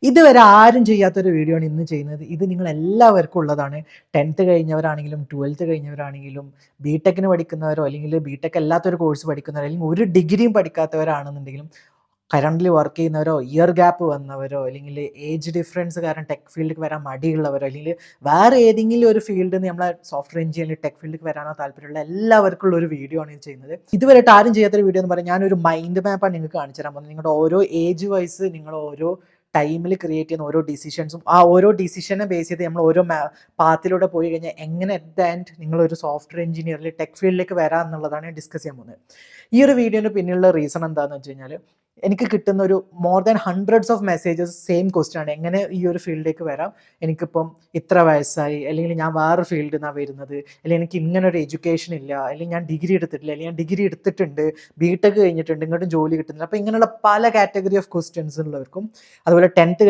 ഇതുവരെ ആരും ചെയ്യാത്തൊരു വീഡിയോ ആണ് ഇന്ന് ചെയ്യുന്നത്. ഇത് നിങ്ങളെല്ലാവർക്കും ഉള്ളതാണ്. 10th കഴിഞ്ഞവരാണെങ്കിലും 12th കഴിഞ്ഞവരാണെങ്കിലും ബിടെക്കിന് പഠിക്കുന്നവരോ അല്ലെങ്കിൽ ബിടെക് അല്ലാത്തൊരു കോഴ്സ് പഠിക്കുന്നവരോ അല്ലെങ്കിൽ ഒരു ഡിഗ്രിയും പഠിക്കാത്തവരാണെന്നുണ്ടെങ്കിലും കറൻ്റ്ലി വർക്ക് ചെയ്യുന്നവരോ ഇയർ ഗ്യാപ്പ് വന്നവരോ അല്ലെങ്കിൽ ഏജ് ഡിഫറൻസ് കാരണം ടെക് ഫീൽഡിലേക്ക് വരാൻ മടിയുള്ളവരോ അല്ലെങ്കിൽ വേറെ ഏതെങ്കിലും ഒരു ഫീൽഡിൽ നിന്ന് നമ്മളെ സോഫ്റ്റ്വെയർ എഞ്ചിനീയറിംഗ് ടെക് ഫീൽഡിലേക്ക് വരാനോ താല്പര്യമുള്ള എല്ലാവർക്കും ഉള്ള ഒരു വീഡിയോ ആണ് ഇത് ചെയ്യുന്നത്. ഇതുവരെയായിട്ട് ആരും ചെയ്യാത്തൊരു വീഡിയോ എന്ന് പറഞ്ഞാൽ ഞാനൊരു മൈൻഡ് മാപ്പാണ് നിങ്ങൾക്ക് കാണിച്ചു തരാൻ പോകുന്നത്. നിങ്ങളുടെ ഓരോ ഏജ് വൈസ് നിങ്ങൾ ഓരോ ടൈമിൽ ക്രിയേറ്റ് ചെയ്യുന്ന ഓരോ ഡിസിഷൻസും ആ ഓരോ ഡിസിഷനെ ബേസ് ചെയ്ത് നമ്മൾ ഓരോ പാത്തിലൂടെ പോയി കഴിഞ്ഞാൽ എങ്ങനെ അറ്റ് ദ എൻഡ് നിങ്ങളൊരു സോഫ്റ്റ്വെയർ എഞ്ചിനീയറിൽ ടെക് ഫീൽഡിലേക്ക് വരാം എന്നുള്ളതാണ് ഞാൻ ഡിസ്കസ് ചെയ്യാൻ പോകുന്നത്. ഈ ഒരു വീഡിയോന് പിന്നിലുള്ള റീസൺ എന്താണെന്ന് വെച്ച് കഴിഞ്ഞാൽ എനിക്ക് കിട്ടുന്ന ഒരു more than hundreds of messages same question ആണ്. എങ്ങനെ ഈ ഒരു ഫീൽഡിലേക്ക് വരാം, എനിക്കിപ്പം ഇത്ര വയസ്സായി, അല്ലെങ്കിൽ ഞാൻ വേറെ ഫീൽഡിൽ നിന്നാണ് വരുന്നത്, അല്ലെങ്കിൽ എനിക്ക് ഇങ്ങനെ ഒരു എഡ്യൂക്കേഷൻ ഇല്ല, അല്ലെങ്കിൽ ഞാൻ ഡിഗ്രി എടുത്തിട്ടില്ല, അല്ലെങ്കിൽ ഞാൻ ഡിഗ്രി എടുത്തിട്ടുണ്ട്, ബിടെക് കഴിഞ്ഞിട്ടുണ്ട്, ഇങ്ങോട്ടും ജോലി കിട്ടുന്നില്ല. അപ്പോൾ ഇങ്ങനെയുള്ള പല കാറ്റഗറി ഓഫ് ക്വസ്റ്റ്യൻസ് ഉള്ളവർക്കും അതുപോലെ 10th